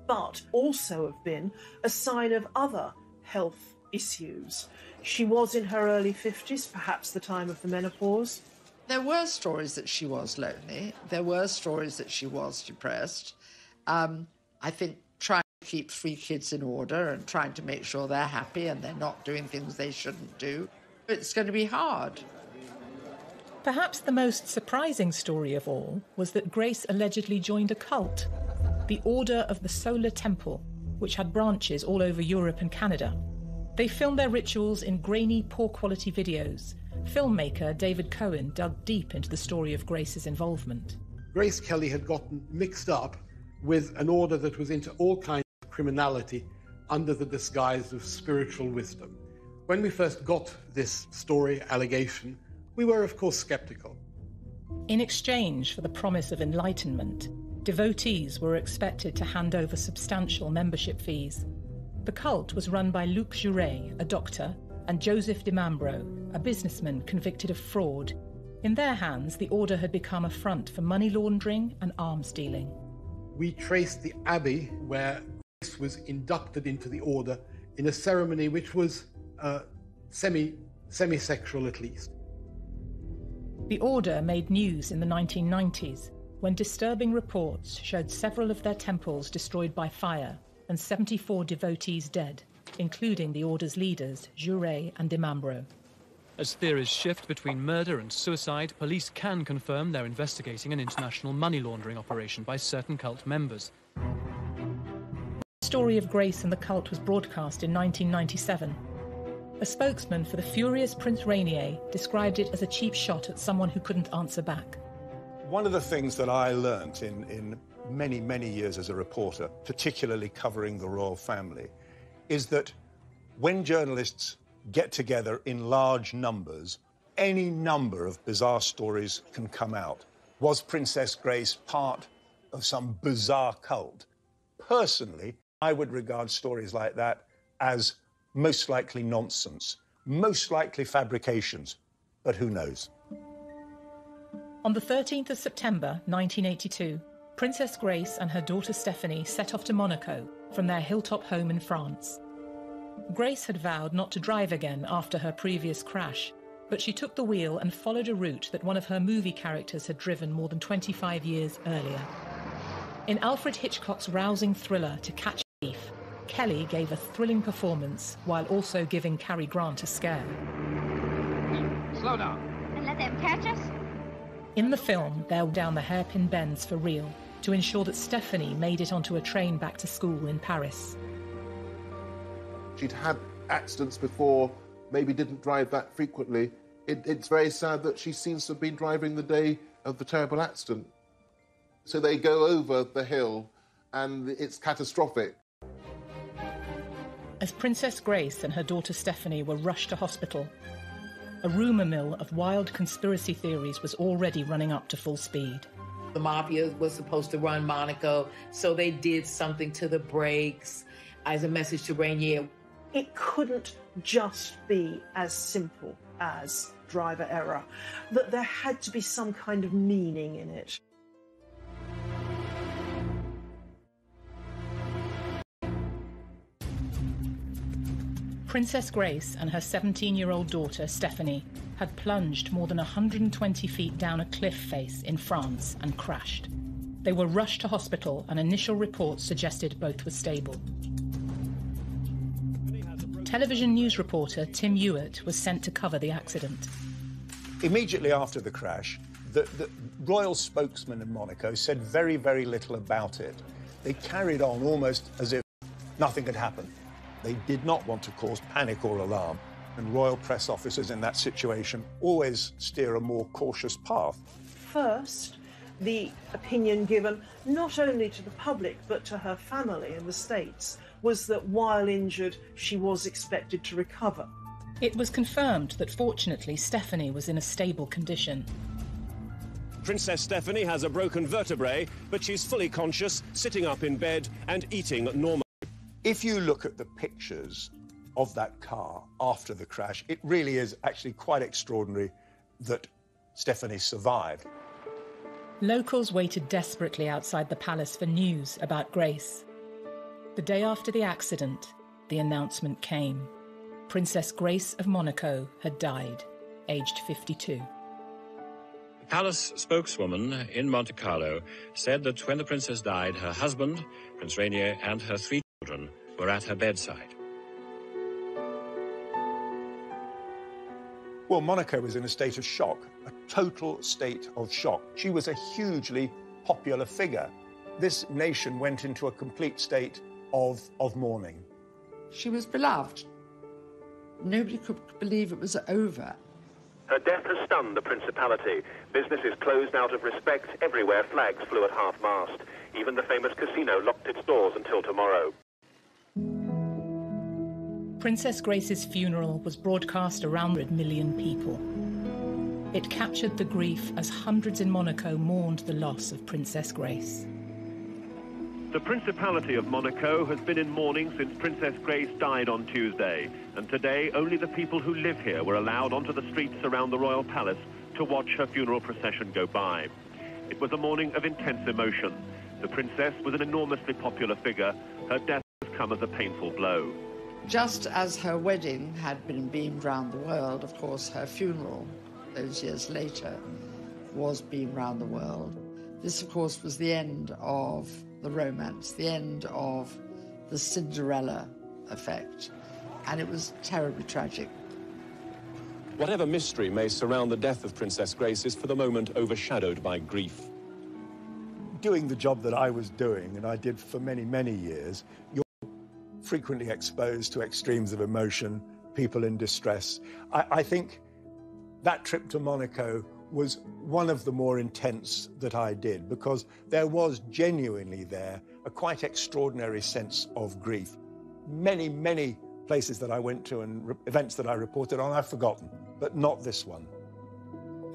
But also have been a sign of other health issues. She was in her early 50s, perhaps the time of the menopause. There were stories that she was lonely. There were stories that she was depressed. I think trying to keep 3 kids in order and trying to make sure they're happy and they're not doing things they shouldn't do, it's going to be hard. Perhaps the most surprising story of all was that Grace allegedly joined a cult, the Order of the Solar Temple, which had branches all over Europe and Canada. They filmed their rituals in grainy, poor-quality videos. Filmmaker David Cohen dug deep into the story of Grace's involvement. Grace Kelly had gotten mixed up with an order that was into all kinds of criminality under the disguise of spiritual wisdom. When we first got this story, allegation, we were, of course, skeptical. In exchange for the promise of enlightenment, devotees were expected to hand over substantial membership fees. The cult was run by Luc Jouret, a doctor, and Joseph Dimambro, a businessman convicted of fraud. In their hands, the order had become a front for money laundering and arms dealing. We traced the abbey where Grace was inducted into the order in a ceremony which was semi-sexual at least. The order made news in the 1990s when disturbing reports showed several of their temples destroyed by fire and 74 devotees dead, including the order's leaders, Jouret and Dimambro. As theories shift between murder and suicide, police can confirm they're investigating an international money laundering operation by certain cult members. The story of Grace and the cult was broadcast in 1997. A spokesman for the furious Prince Rainier described it as a cheap shot at someone who couldn't answer back. One of the things that I learnt in many, many years as a reporter, particularly covering the royal family, is that when journalists get together in large numbers, any number of bizarre stories can come out. Was Princess Grace part of some bizarre cult? Personally, I would regard stories like that as most likely nonsense, most likely fabrications, but who knows? On the 13th of September 1982, Princess Grace and her daughter Stephanie set off to Monaco from their hilltop home in France. Grace had vowed not to drive again after her previous crash, but she took the wheel and followed a route that one of her movie characters had driven more than 25 years earlier. In Alfred Hitchcock's rousing thriller To Catch a Thief, Kelly gave a thrilling performance while also giving Cary Grant a scare. Slow down. And let them catch us? In the film, they're down the hairpin bends for real to ensure that Stephanie made it onto a train back to school in Paris. She'd had accidents before, maybe didn't drive that frequently. It's very sad that she seems to have been driving the day of the terrible accident. So they go over the hill and it's catastrophic. As Princess Grace and her daughter Stephanie were rushed to hospital, a rumour mill of wild conspiracy theories was already running up to full speed. The mafia was supposed to run Monaco, so they did something to the brakes as a message to Rainier. It couldn't just be as simple as driver error, that there had to be some kind of meaning in it. Princess Grace and her 17-year-old daughter Stephanie had plunged more than 120 feet down a cliff face in France and crashed. They were rushed to hospital and initial reports suggested both were stable. Television news reporter Tim Hewitt was sent to cover the accident. Immediately after the crash, the royal spokesman in Monaco said very, very little about it. They carried on almost as if nothing had happened. They did not want to cause panic or alarm, and royal press officers in that situation always steer a more cautious path. First, the opinion given not only to the public but to her family in the States was that while injured, she was expected to recover. It was confirmed that fortunately Stephanie was in a stable condition. Princess Stephanie has a broken vertebrae, but she's fully conscious, sitting up in bed and eating normally. If you look at the pictures of that car after the crash, it really is actually quite extraordinary that Stephanie survived. Locals waited desperately outside the palace for news about Grace. The day after the accident, the announcement came. Princess Grace of Monaco had died, aged 52. The palace spokeswoman in Monte Carlo said that when the princess died, her husband, Prince Rainier, and her 3 children were at her bedside. Well, Monaco was in a state of shock, a total state of shock. She was a hugely popular figure. This nation went into a complete state of mourning. She was beloved. Nobody could believe it was over. Her death has stunned the Principality. Business is closed out of respect. Everywhere flags flew at half-mast. Even the famous casino locked its doors until tomorrow. Princess Grace's funeral was broadcast around 100 million people. It captured the grief as hundreds in Monaco mourned the loss of Princess Grace. The Principality of Monaco has been in mourning since Princess Grace died on Tuesday, and today only the people who live here were allowed onto the streets around the royal palace to watch her funeral procession go by. It was a morning of intense emotion. The princess was an enormously popular figure. Her death has come as a painful blow. Just as her wedding had been beamed round the world, of course, her funeral, those years later, was beamed round the world. This, of course, was the end of the romance, the end of the Cinderella effect, and it was terribly tragic. Whatever mystery may surround the death of Princess Grace is for the moment overshadowed by grief. Doing the job that I was doing, and I did for many, many years, you're frequently exposed to extremes of emotion, people in distress. I think that trip to Monaco was one of the more intense that I did, because there was genuinely there a quite extraordinary sense of grief. Many, many places that I went to and events that I reported on, I've forgotten, but not this one.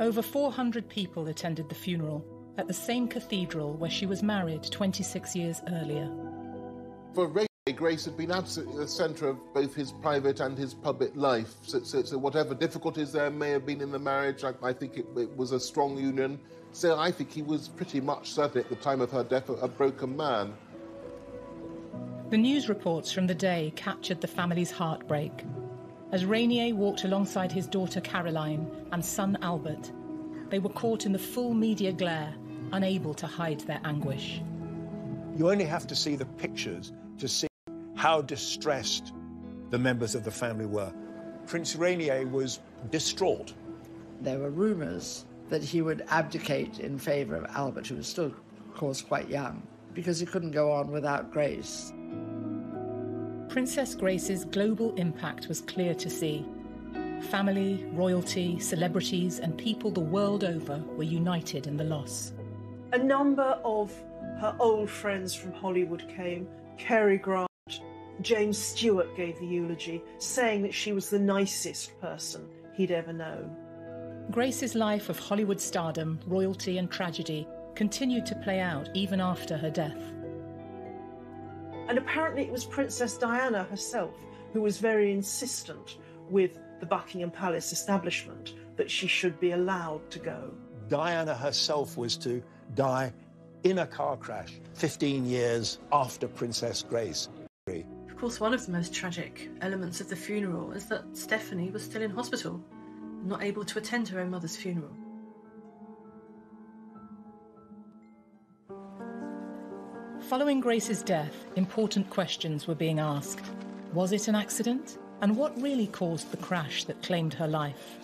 Over 400 people attended the funeral at the same cathedral where she was married 26 years earlier. For Rainier, Grace had been absolutely the centre of both his private and his public life. So whatever difficulties there may have been in the marriage, I think it was a strong union. So I think he was pretty much, certainly at the time of her death, a broken man. The news reports from the day captured the family's heartbreak. As Rainier walked alongside his daughter Caroline and son Albert, they were caught in the full media glare, unable to hide their anguish. You only have to see the pictures to see how distressed the members of the family were. Prince Rainier was distraught. There were rumours that he would abdicate in favour of Albert, who was still, of course, quite young, because he couldn't go on without Grace. Princess Grace's global impact was clear to see. Family, royalty, celebrities, and people the world over were united in the loss. A number of her old friends from Hollywood came. Cary Grant, James Stewart gave the eulogy, saying that she was the nicest person he'd ever known. Grace's life of Hollywood stardom, royalty, and tragedy continued to play out even after her death. And apparently it was Princess Diana herself who was very insistent with the Buckingham Palace establishment that she should be allowed to go. Diana herself was to die in a car crash 15 years after Princess Grace. Of course, one of the most tragic elements of the funeral is that Stephanie was still in hospital, not able to attend her own mother's funeral. Following Grace's death, important questions were being asked. Was it an accident? And what really caused the crash that claimed her life?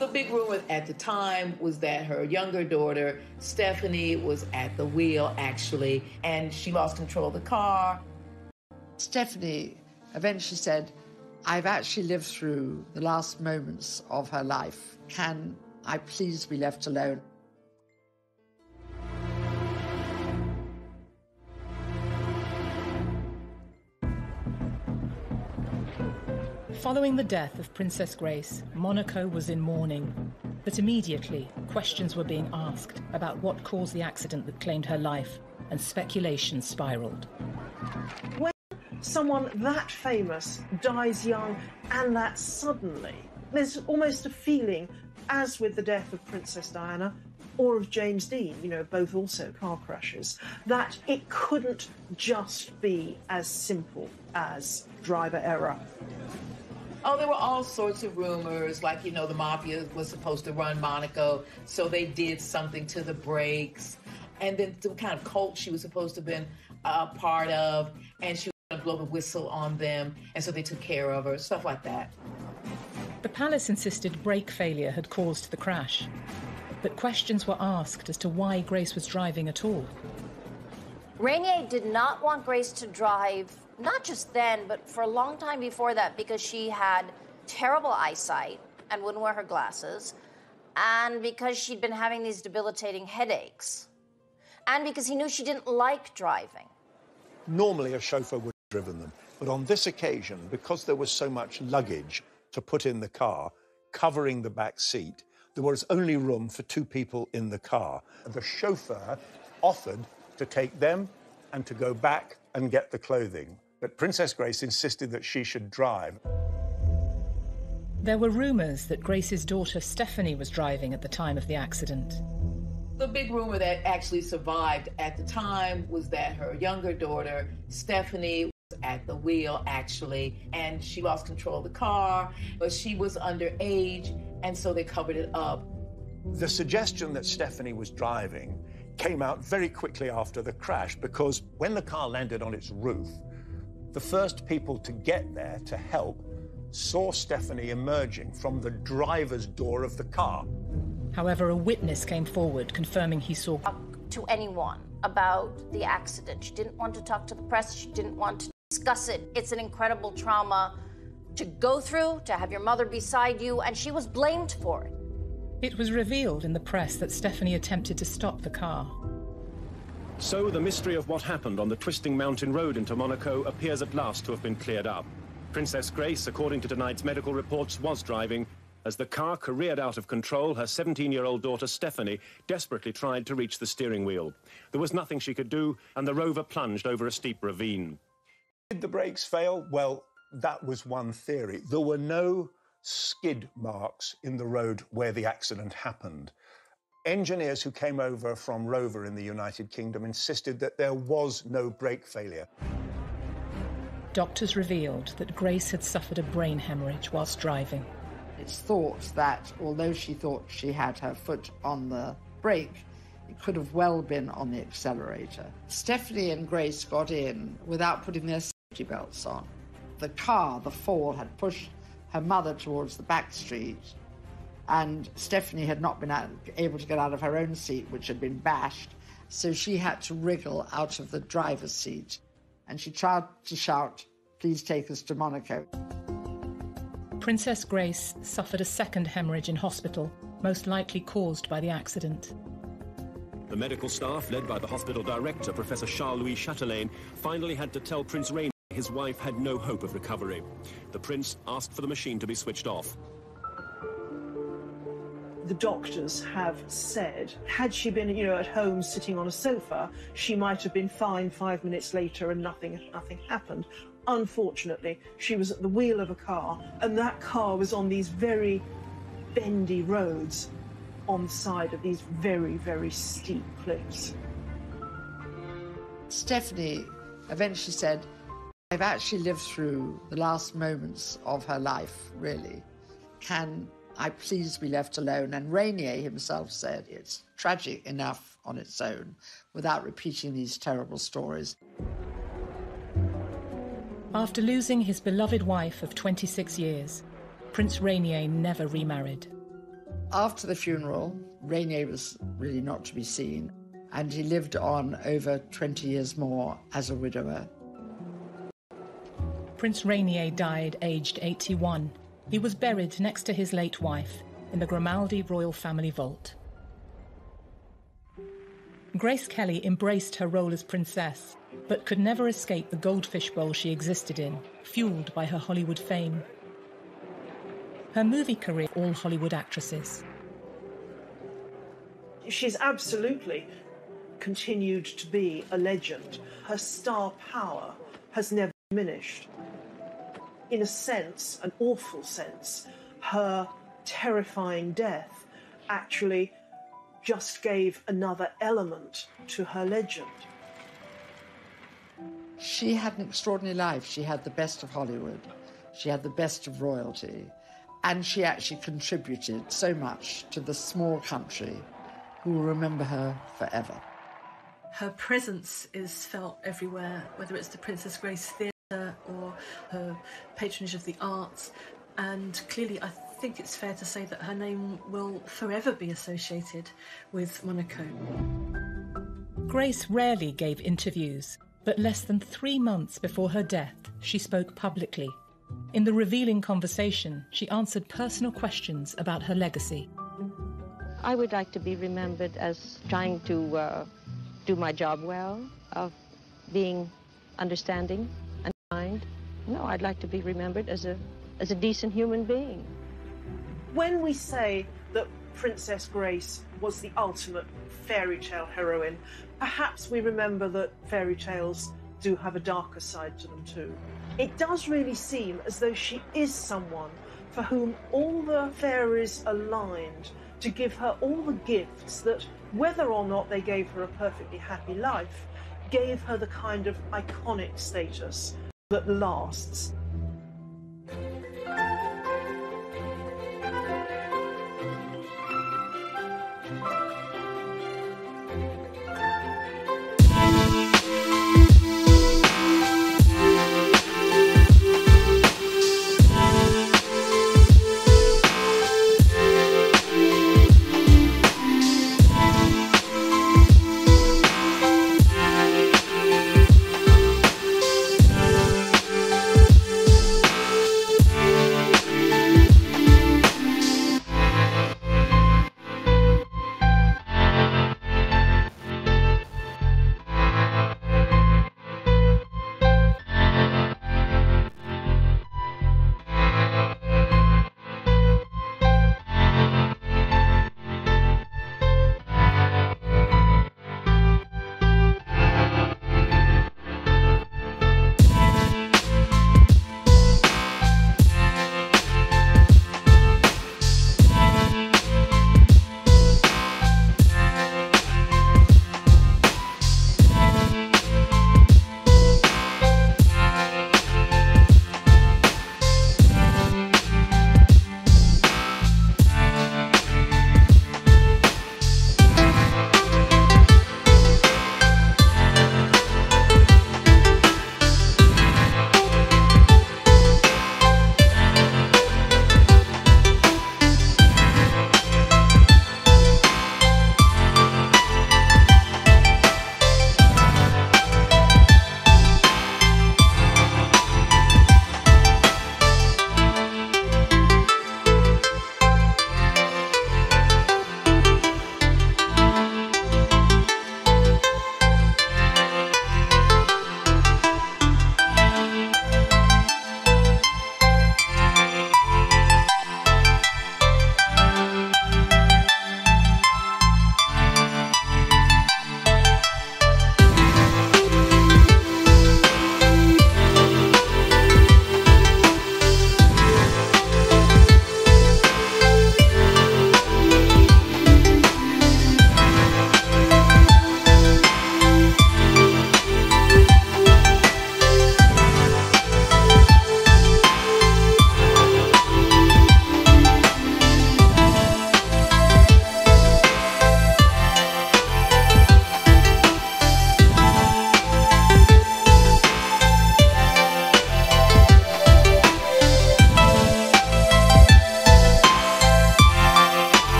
The big rumor at the time was that her younger daughter, Stephanie, was at the wheel, actually, and she lost control of the car. Stephanie eventually said, "I've actually lived through the last moments of her life. Can I please be left alone?" Following the death of Princess Grace, Monaco was in mourning. But immediately, questions were being asked about what caused the accident that claimed her life, and speculation spiraled. When someone that famous dies young and that suddenly, there's almost a feeling, as with the death of Princess Diana or of James Dean, both also car crashes, that it couldn't just be as simple as driver error. Oh, there were all sorts of rumors, like, the mafia was supposed to run Monaco, so they did something to the brakes. And then some kind of cult she was supposed to have been a part of, and she was going to blow the whistle on them, and so they took care of her, stuff like that. The palace insisted brake failure had caused the crash, but questions were asked as to why Grace was driving at all. Rainier did not want Grace to drive, not just then, but for a long time before that, because she had terrible eyesight and wouldn't wear her glasses, and because she'd been having these debilitating headaches, and because he knew she didn't like driving. Normally a chauffeur would have driven them, but on this occasion, because there was so much luggage to put in the car, covering the back seat, there was only room for 2 people in the car. The chauffeur offered to take them and to go back and get the clothing. But Princess Grace insisted that she should drive. There were rumours that Grace's daughter Stephanie was driving at the time of the accident. The big rumor that actually survived at the time was that her younger daughter, Stephanie, was at the wheel, actually, and she lost control of the car, but she was underage, and so they covered it up. The suggestion that Stephanie was driving came out very quickly after the crash, because when the car landed on its roof, the first people to get there to help saw Stephanie emerging from the driver's door of the car. However, a witness came forward confirming he saw... To anyone about the accident. She didn't want to talk to the press. She didn't want to discuss it. It's an incredible trauma to go through, to have your mother beside you, and she was blamed for it. It was revealed in the press that Stephanie attempted to stop the car. So the mystery of what happened on the twisting mountain road into Monaco appears at last to have been cleared up. Princess Grace, according to tonight's medical reports, was driving. As the car careered out of control, her 17-year-old daughter Stephanie desperately tried to reach the steering wheel. There was nothing she could do, and the Rover plunged over a steep ravine. Did the brakes fail? Well, that was one theory. There were no skid marks in the road where the accident happened. Engineers who came over from Rover in the United Kingdom insisted that there was no brake failure. Doctors revealed that Grace had suffered a brain hemorrhage whilst driving. It's thought that, although she thought she had her foot on the brake, it could have well been on the accelerator. Stephanie and Grace got in without putting their safety belts on. The car, the fall, had pushed her mother towards the back street, and Stephanie had not been able to get out of her own seat, which had been bashed, so she had to wriggle out of the driver's seat, and she tried to shout, "Please take us to Monaco." Princess Grace suffered a second hemorrhage in hospital, most likely caused by the accident. The medical staff, led by the hospital director, Professor Charles-Louis Chatelain, finally had to tell Prince Rainier his wife had no hope of recovery. The prince asked for the machine to be switched off. The doctors have said, had she been, at home sitting on a sofa, she might have been fine 5 minutes later and nothing happened. Unfortunately, she was at the wheel of a car, and that car was on these very bendy roads on the side of these very, very steep cliffs. Stephanie eventually said, "I've actually lived through the last moments of her life, really. Can I please be left alone?" And Rainier himself said, "It's tragic enough on its own without repeating these terrible stories." After losing his beloved wife of 26 years, Prince Rainier never remarried. After the funeral, Rainier was really not to be seen, and he lived on over 20 years more as a widower. Prince Rainier died aged 81. He was buried next to his late wife in the Grimaldi royal family vault. Grace Kelly embraced her role as princess, but could never escape the goldfish bowl she existed in, fueled by her Hollywood fame. Her movie career, all Hollywood actresses. She's absolutely continued to be a legend. Her star power has never diminished. In a sense, an awful sense, her terrifying death actually just gave another element to her legend. She had an extraordinary life. She had the best of Hollywood. She had the best of royalty. And she actually contributed so much to the small country who will remember her forever. Her presence is felt everywhere, whether it's the Princess Grace Theatre or her patronage of the arts. And clearly, I think it's fair to say that her name will forever be associated with Monaco. Grace rarely gave interviews, but less than 3 months before her death, she spoke publicly. In the revealing conversation, she answered personal questions about her legacy. I would like to be remembered as trying to do my job well, of being understanding and kind. No, I'd like to be remembered as a decent human being. When we say that Princess Grace was the ultimate fairy tale heroine, perhaps we remember that fairy tales do have a darker side to them too. It does really seem as though she is someone for whom all the fairies aligned to give her all the gifts that, whether or not they gave her a perfectly happy life, gave her the kind of iconic status that lasts.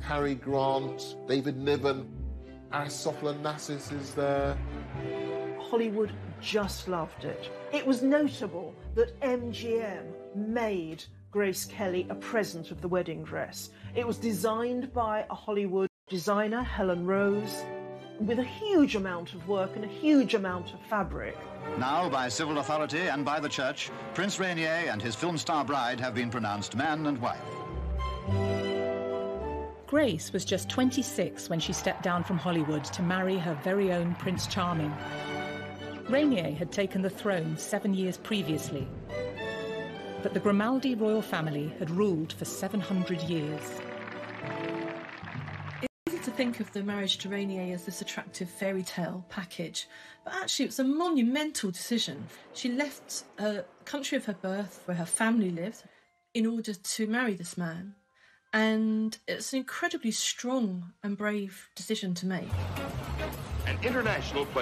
Cary Grant, David Niven, Aristotle Onassis is there. Hollywood just loved it. It was notable that MGM made Grace Kelly a present of the wedding dress. It was designed by a Hollywood designer, Helen Rose, with a huge amount of work and a huge amount of fabric. Now, by civil authority and by the church, Prince Rainier and his film star bride have been pronounced man and wife. Grace was just 26 when she stepped down from Hollywood to marry her very own Prince Charming. Rainier had taken the throne 7 years previously, but the Grimaldi royal family had ruled for 700 years. It's easy to think of the marriage to Rainier as this attractive fairy tale package, but actually it was a monumental decision. She left the country of her birth, where her family lived, in order to marry this man, and it's an incredibly strong and brave decision to make. An international play